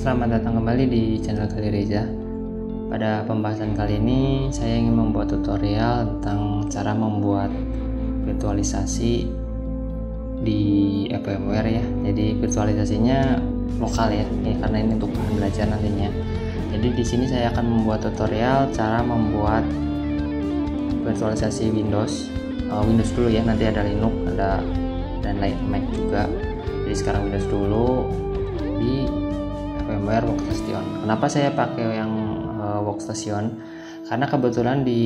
selamat datang kembali di channel Gali Reza. Pada pembahasan kali ini saya ingin membuat tutorial tentang cara membuat virtualisasi di VMware ya. Jadi virtualisasinya lokal ya, karena ini untuk bahan belajar nantinya. Jadi di sini saya akan membuat tutorial cara membuat virtualisasi Windows dulu ya, nanti ada Linux, ada dan lain Mac juga. Jadi sekarang Windows dulu di VMware Workstation. Kenapa saya pakai yang Workstation? Karena kebetulan di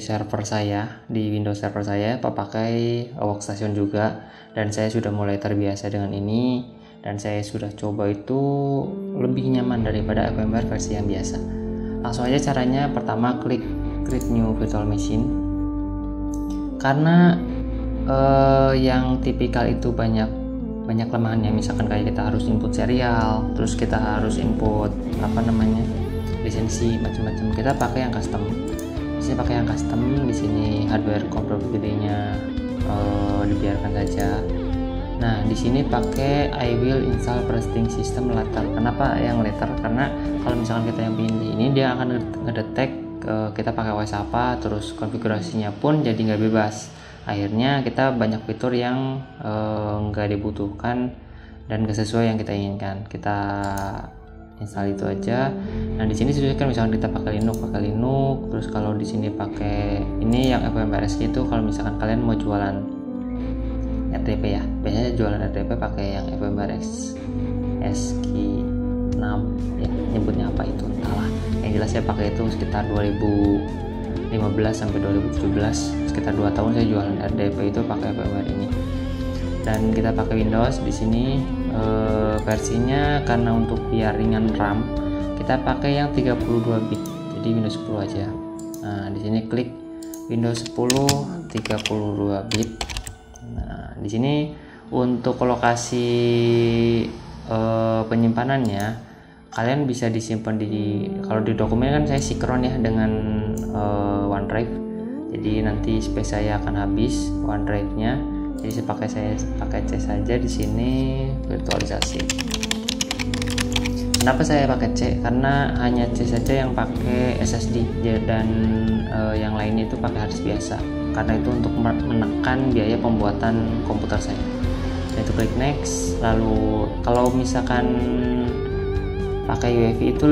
server saya, di Windows server saya pakai Workstation juga, dan saya sudah mulai terbiasa dengan ini, dan saya sudah coba itu lebih nyaman daripada VMware versi yang biasa. Langsung aja caranya, pertama klik create new virtual machine. Karena yang tipikal itu banyak kelemahannya, misalkan kayak kita harus input serial, terus kita harus input lisensi macam-macam. Kita pakai yang custom. Di sini pakai yang custom, di sini hardware compatibility-nya dibiarkan saja. Nah, di sini pakai I will install operating system later. Kenapa yang later? Karena kalau misalkan kita yang pilih ini, dia akan ngedetek kita pakai OS apa, terus konfigurasinya pun jadi nggak bebas. Akhirnya kita banyak fitur yang nggak dibutuhkan dan nggak sesuai yang kita inginkan. Kita install itu aja. Nah, di sini sesuaikan, misalkan kita pakai Linux, terus kalau di sini pakai ini yang VMware SQ itu, kalau misalkan kalian mau jualan RDP ya, biasanya jualan RDP pakai yang VMware SQ6 ya, nyebutnya apa itu entahlah. Yang jelas saya pakai itu sekitar 2015 sampai 2017, sekitar 2 tahun saya jualan RDP itu pakai VMware ini. Dan kita pakai Windows di sini versinya, karena untuk biar ringan RAM kita pakai yang 32 bit, jadi Windows 10 aja. Nah, di sini klik Windows 10 32 bit. Nah, di sini untuk lokasi penyimpanannya, kalian bisa disimpan kalau di dokumen kan saya sinkron ya dengan OneDrive. Jadi nanti space saya akan habis OneDrive-nya. Jadi saya pakai C saja di sini virtualisasi. Kenapa saya pakai C? Karena hanya C saja yang pakai SSD dan yang lainnya itu pakai harddisk biasa. Karena itu untuk menekan biaya pembuatan komputer saya. Dan itu klik next. Lalu kalau misalkan pakai UEFI itu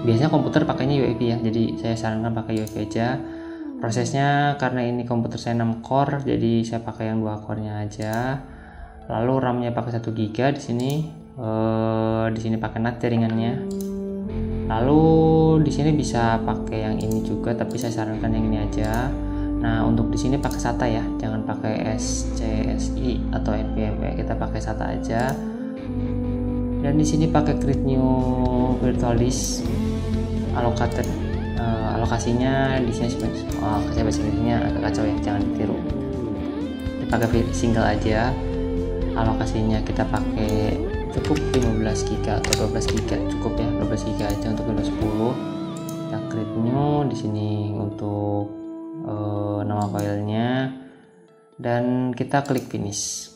biasanya komputer pakainya UEFI ya, jadi saya sarankan pakai UEFI aja. Prosesnya, karena ini komputer saya 6 core, jadi saya pakai yang 2 core-nya aja. Lalu RAM-nya pakai 1 GB di sini. Di sini pakai NAT jaringannya. Lalu di sini bisa pakai yang ini juga, tapi saya sarankan yang ini aja. Nah, untuk di sini pakai SATA ya, jangan pakai SCSI atau NVMe, kita pakai SATA aja. Dan di sini pakai create new virtual disk allocated. Alokasinya di sini saya bahasa Inggrisnya agak kacau ya, jangan ditiru. Dipakai single aja. Alokasinya kita pakai cukup 15 GB atau 12 GB cukup ya, 12 GB aja untuk Windows 10. Kita create new di sini untuk nama filenya, dan kita klik finish.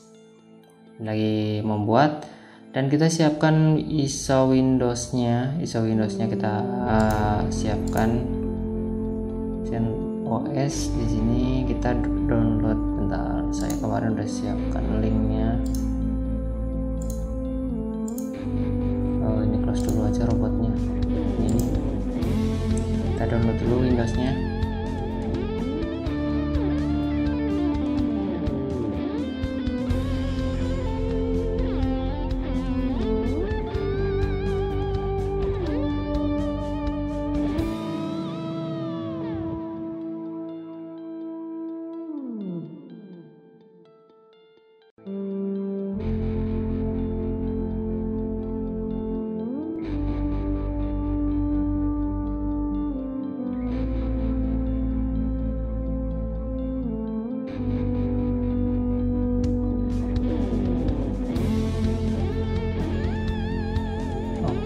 Lagi membuat, dan kita siapkan ISO Windows-nya kita siapkan OS. Di sini kita download, bentar, saya kemarin udah siapkan linknya. Ini close dulu aja robotnya. Ini kita download dulu Windows-nya.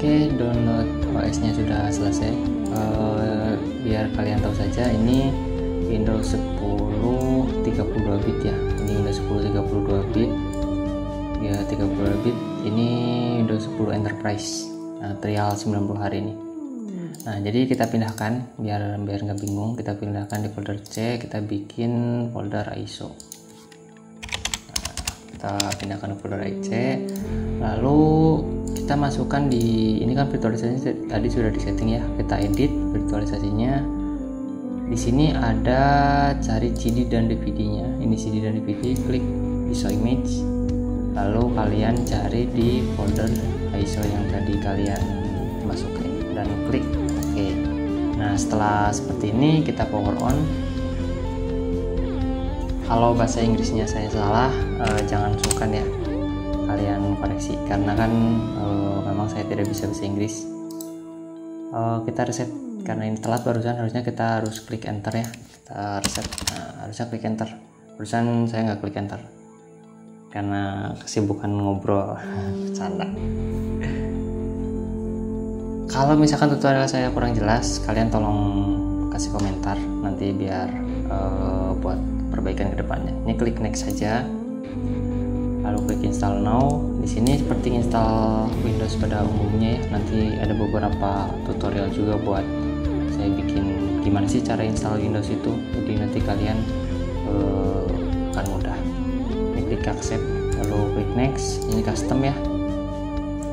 Oke, download OS-nya sudah selesai. Biar kalian tahu saja, ini Windows 10 32 bit ya. Ini Windows 10 32 bit. ya 32 bit. Ini Windows 10 Enterprise, trial 90 hari ini. Nah, jadi kita pindahkan biar nggak bingung. Kita pindahkan di folder C, kita bikin folder ISO. Kita pindahkan ke folder IC, lalu kita masukkan di ini kan virtualisasi tadi sudah disetting ya. Kita edit virtualisasinya. Di sini ada cari CD dan DVD-nya. Ini CD dan DVD, klik ISO image. Lalu kalian cari di folder ISO yang tadi kalian masukin dan klik OK. Nah, setelah seperti ini kita power on. Kalau bahasa Inggrisnya saya salah, jangan sungkan ya kalian koreksi, karena kan memang saya tidak bisa bahasa Inggris. Kita reset karena ini telat barusan, harusnya kita harus klik enter ya. Kita reset, harusnya klik enter. Barusan saya nggak klik enter karena kesibukan ngobrol. Bercanda. Kalau misalkan tutorial saya kurang jelas, kalian tolong kasih komentar nanti biar buat perbaikan kedepannya. Ini klik next saja, lalu klik install now. Di sini seperti install Windows pada umumnya ya. Nanti ada beberapa tutorial juga buat saya bikin gimana sih cara install Windows itu. Jadi nanti kalian akan mudah. Ini klik accept, lalu klik next. Ini custom ya.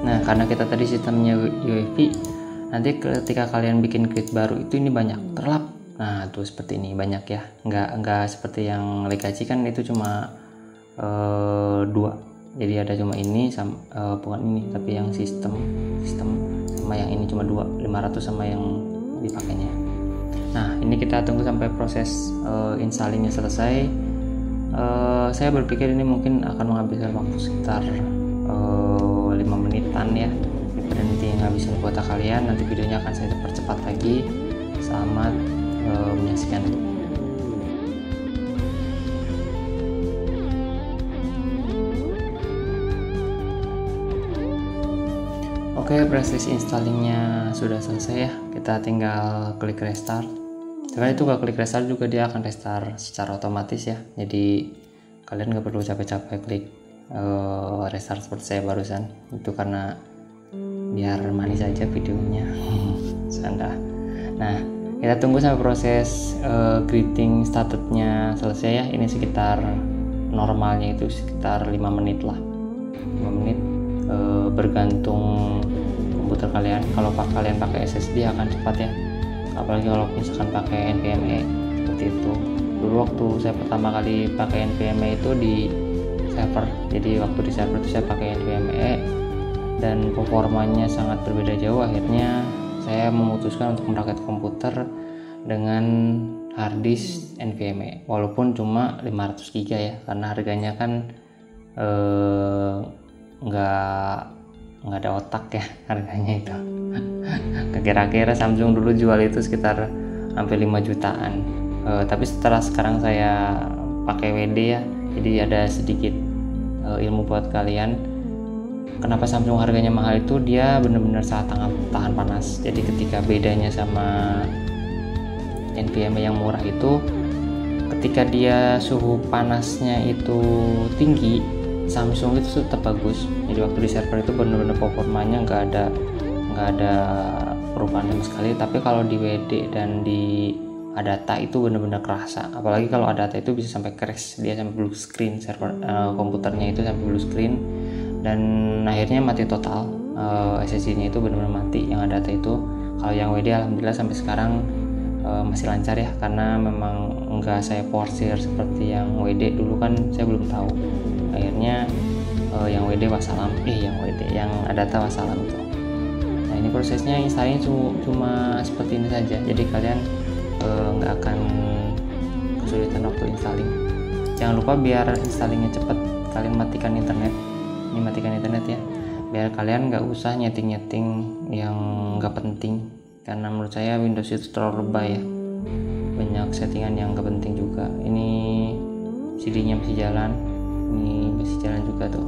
Nah, karena kita tadi sistemnya UEFI, nanti ketika kalian bikin grid baru itu ini banyak terlap. Nah, tuh seperti ini banyak ya. Nggak seperti yang Legacy kan itu cuma 2. Jadi ada cuma ini sama bukan ini, tapi yang sistem sama yang ini cuma 2, 500 sama yang dipakainya. Nah, ini kita tunggu sampai proses installingnya selesai. Saya berpikir ini mungkin akan menghabiskan waktu sekitar 5 menitan ya. Daripada nanti ngabisin kuota kalian, nanti videonya akan saya percepat lagi. Selamat menyaksikan. Oke, proses installingnya sudah selesai ya. Kita tinggal klik restart. Setelah itu kalau klik restart juga dia akan restart secara otomatis ya. Jadi kalian nggak perlu capek-capek klik restart seperti saya barusan. Itu karena biar manis aja videonya. Sanda. Nah, kita tunggu sampai proses greeting startednya selesai ya. Ini sekitar normalnya itu sekitar 5 menit lah. 5 menit bergantung komputer kalian. Kalau kalian pakai SSD akan cepat ya. Apalagi kalau misalkan pakai NVMe seperti itu. Dulu waktu saya pertama kali pakai NVMe itu di server. Jadi waktu di server itu saya pakai NVMe dan performanya sangat berbeda jauh. Akhirnya saya memutuskan untuk merakit komputer dengan harddisk NVMe walaupun cuma 500 GB ya, karena harganya kan nggak ada otak ya harganya itu. Kira-kira Samsung dulu jual itu sekitar hampir 5 jutaan. Tapi sekarang saya pakai WD ya, jadi ada sedikit ilmu buat kalian. Kenapa Samsung harganya mahal itu, dia benar-benar sangat tahan panas. Jadi ketika bedanya sama NVMe yang murah itu, ketika dia suhu panasnya itu tinggi, Samsung itu tetap bagus. Jadi waktu di server itu benar-benar performanya nggak ada perubahan sama sekali. Tapi kalau di WD dan di Adata itu benar-benar kerasa. Apalagi kalau Adata itu bisa sampai crash, dia sampai blue screen server komputernya itu sampai blue screen. Dan akhirnya mati total. SSD-nya itu benar-benar mati yang Adata itu. Kalau yang WD alhamdulillah sampai sekarang masih lancar ya, karena memang enggak saya porsir seperti yang WD dulu kan saya belum tahu. Akhirnya yang WD wassalam, yang Adata wassalam itu. Nah, ini prosesnya installing cuma seperti ini saja. Jadi kalian nggak akan kesulitan waktu installing. Jangan lupa biar installingnya cepat, kalian matikan internet. Ini matikan internet ya, biar kalian nggak usah nyeting yang nggak penting, karena menurut saya Windows itu terlalu lebay ya, banyak settingan yang nggak penting juga. Ini CD-nya masih jalan, ini masih jalan juga tuh.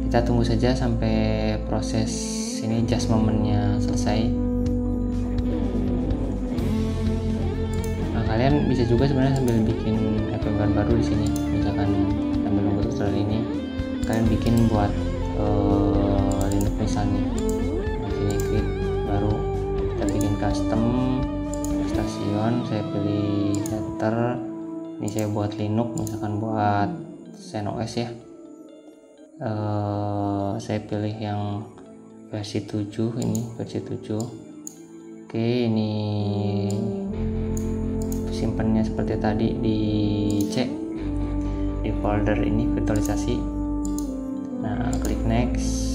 Kita tunggu saja sampai proses ini adjustment-nya selesai. Nah, kalian bisa juga sebenarnya sambil bikin firmware baru di sini, misalkan sambil nunggu tutorial ini kalian bikin buat Linux misalnya. Di sini klik baru kita bikin custom station, saya pilih header. Ini saya buat Linux, misalkan buat XenOS ya. Saya pilih yang versi 7, ini versi 7. Oke, ini simpannya seperti tadi di C di folder ini virtualisasi. Nah, klik next.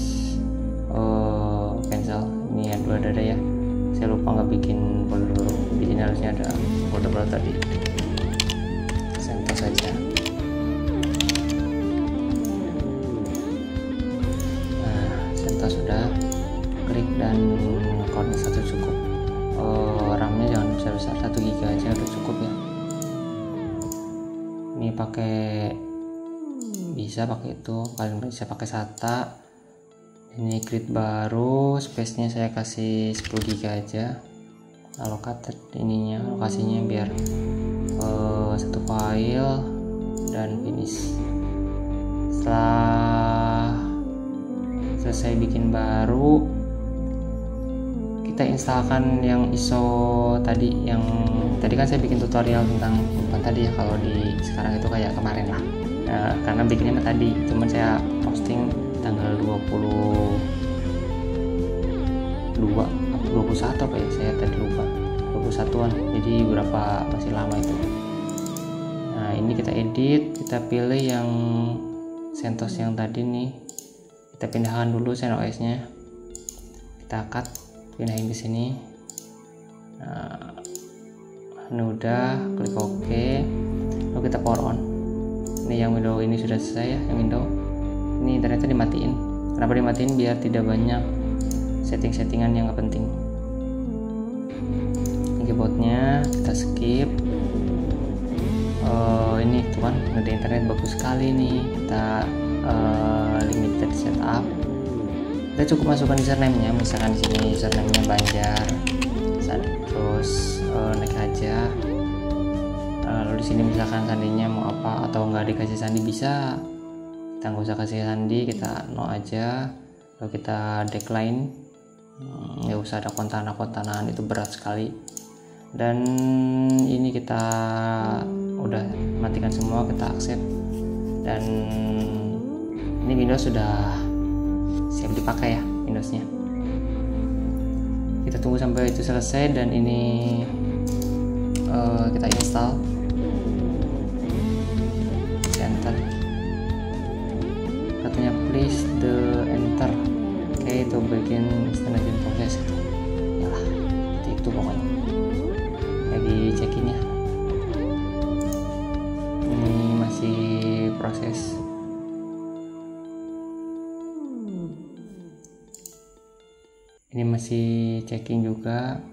Cancel. Ini ada ya. Saya lupa nggak bikin folder baru. Di sini harusnya ada folder baru tadi. CentOS saja. Nah, CentOS sudah. Klik dan core-nya 1 cukup. RAM-nya jangan besar-besar, 1 GB aja udah cukup ya. Ini bisa pakai itu, kalian bisa pakai SATA. Ini create baru, space-nya saya kasih 10 GB aja. Allocated lokasinya biar satu file dan finish. Setelah selesai bikin baru, kita instalkan yang ISO tadi. Yang tadi kan saya bikin tutorial tentang, bukan tadi ya, kalau di sekarang itu kayak kemarin lah. Nah, karena bikinnya tadi, cuman saya posting tanggal 21 apa ya, saya tadi lupa, 21-an, jadi berapa, masih lama itu. Nah, ini kita edit, kita pilih yang CentOS yang tadi nih, kita pindahkan dulu XenOS nya, kita cut, pindahin ke sini. Nah, ini udah, klik OK, lalu kita power on. Ini yang window ini sudah selesai ya, yang window ini internetnya dimatiin. Kenapa dimatiin? Biar tidak banyak setting-settingan yang gak penting. Ini keyboardnya kita skip. Ini tuh kan ada internet bagus sekali nih. Kita limited setup. Kita cukup masukkan username-nya, misalkan di sini username-nya Banjar, terus next aja. Lalu di sini misalkan sandinya mau apa, atau nggak dikasih sandi bisa, kita nggak usah kasih sandi, kita no aja. Lalu kita decline, nggak usah ada kontanan, itu berat sekali. Dan ini kita udah matikan semua, kita accept. Dan ini Windows sudah siap dipakai ya, Windowsnya. Kita tunggu sampai itu selesai, dan ini kita install. Enter, katanya please the enter. Oke, itu bagian installation proses itu. Yalah, itu pokoknya lagi checking ya. Ini masih proses. Ini masih checking juga.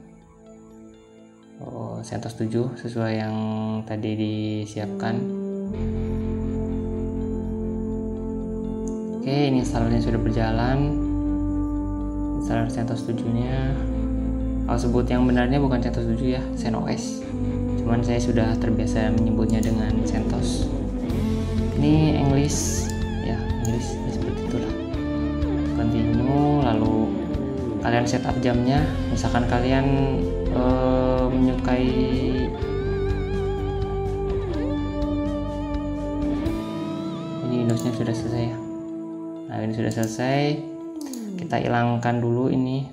CentOS 7 sesuai yang tadi disiapkan. Oke, ini installernya sudah berjalan. Installer CentOS 7 nya, kalau sebut yang benarnya bukan CentOS 7 ya, XenOS. Cuman saya sudah terbiasa menyebutnya dengan CentOS. Ini English ya, English ya, seperti itulah. Continue, lalu kalian setup jamnya. Misalkan kalian menyukai ini, Windowsnya sudah selesai ya. Nah, ini sudah selesai. Kita hilangkan dulu ini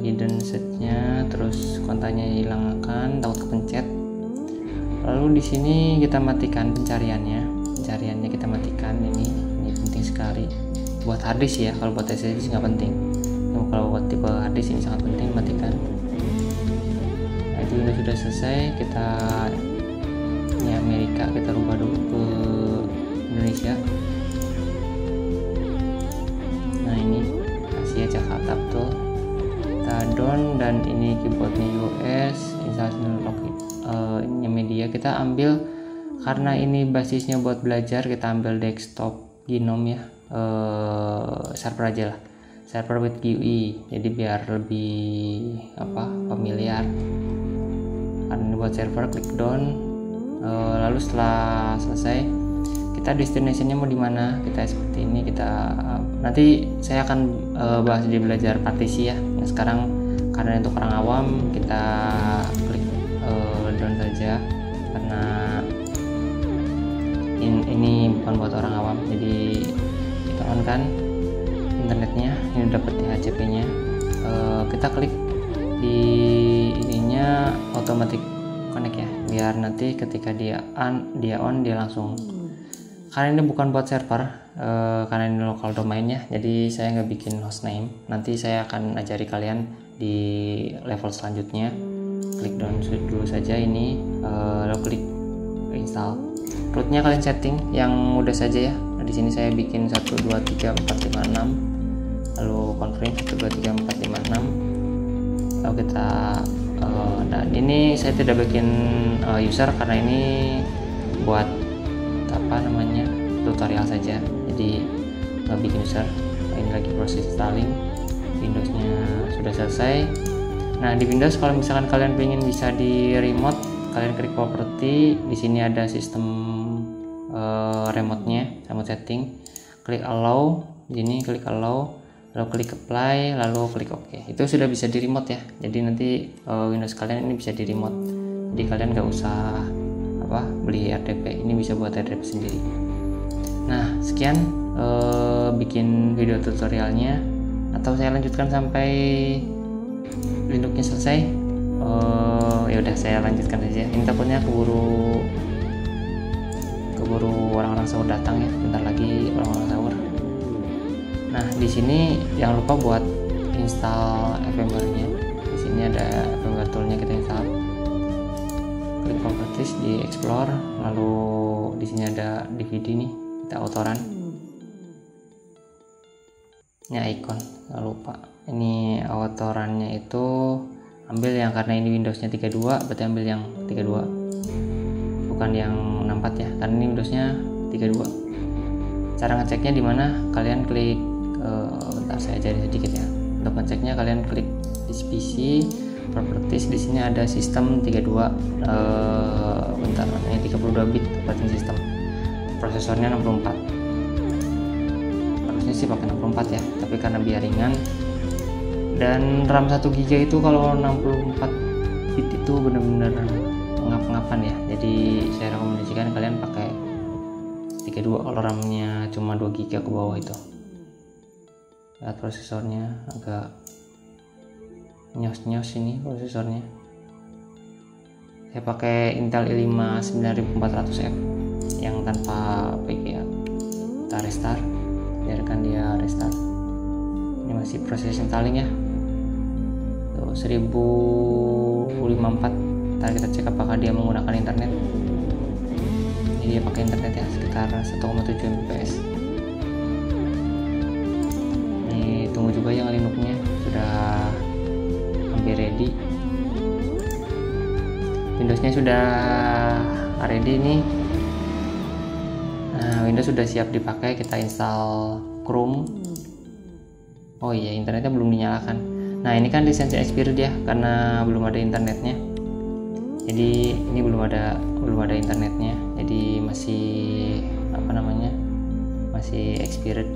hidden setnya, terus kontennya hilangkan, takut kepencet. Lalu di sini kita matikan pencariannya kita matikan. Ini penting sekali buat harddisk ya, kalau buat SSD nggak penting. Kalau buat tipe harddisk ini sangat penting, matikan. Nah, itu sudah selesai. Kita ini Amerika, kita rubah dulu ke Indonesia. Nah, ini Asia Jakarta betul. Kita down, dan ini keyboardnya US, installation login. Ini media kita ambil, karena ini basisnya buat belajar, kita ambil desktop Gnome ya, server aja lah, server with GUI, jadi biar lebih familiar. Karena ini buat server, klik down. Lalu setelah selesai kita destinationnya mau di mana, kita seperti ini. Kita nanti saya akan bahas di belajar partisi ya. Nah, sekarang karena untuk orang awam kita klik down saja karena ini bukan buat orang awam. Jadi kita on kan internetnya, ini dapat DHCP-nya. Kita klik di ininya automatic connect ya, biar nanti ketika dia on dia langsung. Karena ini bukan buat server, karena ini local domain ya, jadi saya nggak bikin hostname. Nanti saya akan ajari kalian di level selanjutnya. Klik down dulu saja ini, lalu klik install. Rootnya kalian setting yang mudah saja ya. Nah, di sini saya bikin 1 2 3 4 5 6, lalu confirm 1 2 3 4 5 6. Lalu kita dan ini saya tidak bikin user karena ini buat tutorial saja, jadi nggak bikin user. Ini lagi proses installing. Windowsnya sudah selesai. Nah, di Windows kalau misalkan kalian pengen bisa di remote, kalian klik property, di sini ada sistem remote-nya, remote setting. Klik allow, ini klik allow, lalu klik apply, lalu klik OK. Itu sudah bisa di remote ya. Jadi nanti Windows kalian ini bisa di remote. Jadi kalian nggak usah beli RDP, ini bisa buat RDP sendiri. Nah, sekian bikin video tutorialnya, atau saya lanjutkan sampai Linuxnya selesai. Ya udah, saya lanjutkan saja. Ini takutnya keburu orang-orang sahur datang ya, bentar lagi orang-orang sahur. Nah, di sini jangan lupa buat install firmware-nya. Di sini ada firmware tool-nya, kita install. Klik properties di explore, lalu di sini ada DVD nih, kita autoran. Ini icon, jangan lupa. Ini autorannya itu ambil yang, karena ini Windowsnya 32, berarti ambil yang 32, bukan yang 64 ya, karena ini Windowsnya 32. Cara ngeceknya di mana? Kalian klik, bentar saya ajarin sedikit ya. Untuk ngeceknya kalian klik di PC properties, di sini ada sistem 32, bentar, ini 32 bit operating system, prosesornya 64. Harusnya sih pakai 64 ya, tapi karena biar ringan. Dan RAM 1 GB itu kalau 64 bit itu bener-bener ngap-ngapan ya. Jadi saya rekomendasikan kalian pakai 32 kalau RAM-nya cuma 2 GB ke bawah itu. Lihat prosesornya agak nyos-nyos ini prosesornya. Saya pakai Intel i5 9400F yang tanpa VGA. Kita restart, biarkan dia restart. Ini masih proses installing ya. Tuh 1054. Ntar kita cek apakah dia menggunakan internet. Ini dia pakai internet ya, sekitar 1,7 Mbps. Ini tunggu juga yang Linuxnya sudah hampir ready. Windowsnya sudah ready nih. Nah, Windows sudah siap dipakai. Kita install Chrome. Oh iya, internetnya belum dinyalakan. Nah, ini kan lisensi expired ya, karena belum ada internetnya. Jadi ini belum ada internetnya. Jadi masih masih expired.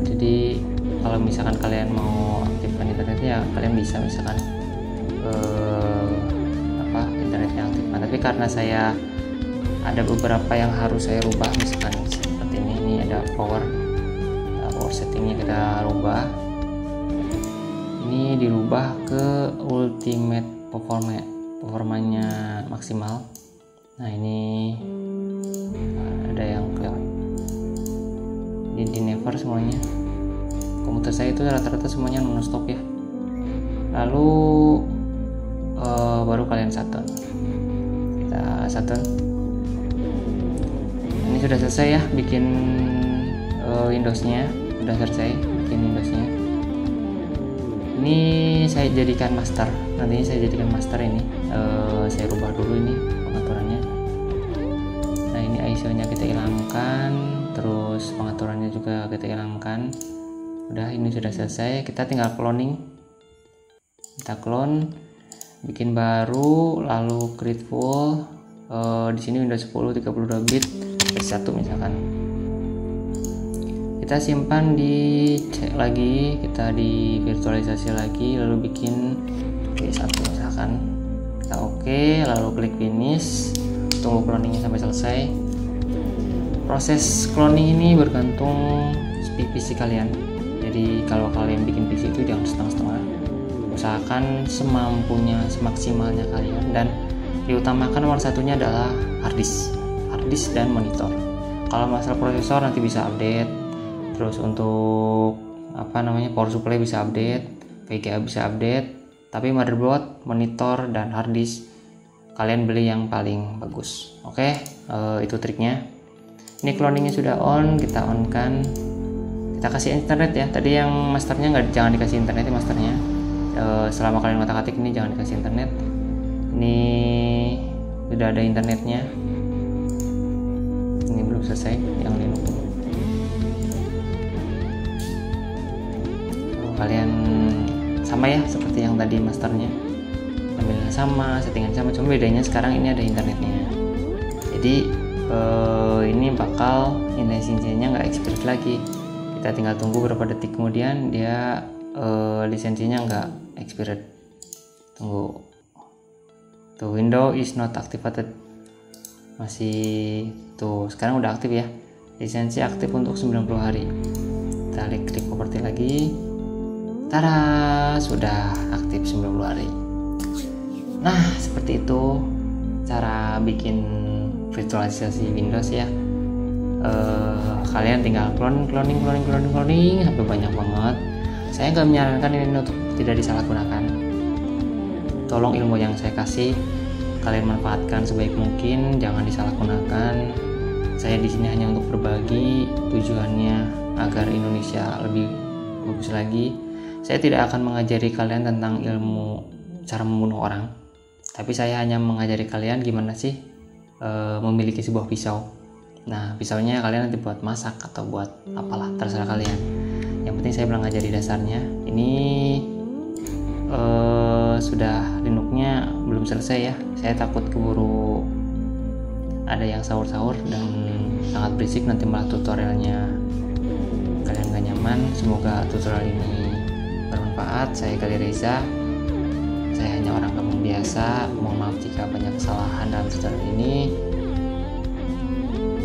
Jadi kalau misalkan kalian mau aktifkan internetnya, kalian bisa misalkan internetnya aktifkan. Tapi karena saya ada beberapa yang harus saya rubah, misalkan seperti ini ada power settingnya kita rubah. Ini dirubah ke ultimate performanya maksimal. Nah, ini ada yang kelewat. Ini di never semuanya. Komputer saya itu rata-rata semuanya non stop ya. Lalu baru kalian shutdown. Kita shutdown. Ini sudah selesai ya bikin Windowsnya. Sudah selesai bikin Windowsnya. Ini saya jadikan master. Nantinya saya jadikan master ini. Saya rubah dulu ini pengaturannya. Nah, ini ISO-nya kita hilangkan, terus pengaturannya juga kita hilangkan. Udah, ini sudah selesai. Kita tinggal cloning. Kita clone, bikin baru, lalu create full, Di sini Windows 10 32 bit versi 1 misalkan. Kita simpan kita di virtualisasi lagi, lalu bikin V1 misalkan. Kita oke, lalu klik finish, tunggu cloningnya sampai selesai. Proses cloning ini bergantung speed PC kalian. Jadi kalau kalian bikin PC itu jangan setengah-setengah, usahakan semampunya, semaksimalnya kalian, dan diutamakan nomor satunya adalah hard disk dan monitor. Kalau masalah prosesor nanti bisa update. Terus untuk power supply bisa update, VGA bisa update, tapi motherboard, monitor, dan hard disk kalian beli yang paling bagus. Oke, itu triknya. Ini cloningnya sudah on, kita on kan, kita kasih internet ya. Tadi yang masternya jangan dikasih internet ya masternya. Selama kalian ngotak-atik ini jangan dikasih internet. Ini sudah ada internetnya. Ini belum selesai yang Linux. Kalian sama ya seperti yang tadi masternya, tampilan sama, settingan sama, cuma bedanya sekarang ini ada internetnya. Jadi ini bakal lisensinya nggak expired lagi. Kita tinggal tunggu beberapa detik kemudian dia lisensinya nggak expired. Tunggu, the window is not activated, masih tuh sekarang udah aktif ya, lisensi aktif untuk 90 hari. Kita klik properti lagi. Tada, sudah aktif 90 hari. Nah, seperti itu cara bikin virtualisasi Windows ya. Kalian tinggal cloning sampai banyak banget. Saya nggak menyarankan ini untuk tidak disalahgunakan. Tolong ilmu yang saya kasih kalian manfaatkan sebaik mungkin, jangan disalahgunakan. Saya di sini hanya untuk berbagi, tujuannya agar Indonesia lebih bagus lagi. Saya tidak akan mengajari kalian tentang ilmu cara membunuh orang, tapi saya hanya mengajari kalian gimana sih memiliki sebuah pisau. Nah, pisaunya kalian nanti buat masak atau buat apalah, terserah kalian. Yang penting saya bilang ngajari dasarnya. Ini sudah Linuxnya belum selesai ya. Saya takut keburu ada yang sahur-sahur dan sangat berisik, nanti malah tutorialnya kalian gak nyaman. Semoga tutorial ini bermanfaat. Saya Gali Reza, saya hanya orang kampung biasa. Mohon maaf jika banyak kesalahan dalam tutorial ini.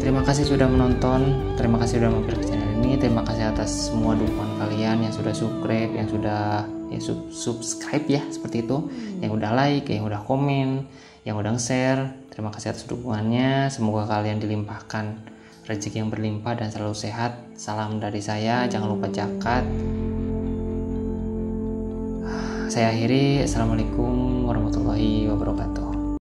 Terima kasih sudah menonton, terima kasih sudah mampir ke channel ini, terima kasih atas semua dukungan kalian yang sudah subscribe, yang sudah subscribe ya seperti itu, yang udah like, yang udah komen, yang udah share. Terima kasih atas dukungannya. Semoga kalian dilimpahkan rezeki yang berlimpah dan selalu sehat. Salam dari saya, jangan lupa zakat. Saya akhiri, assalamualaikum warahmatullahi wabarakatuh.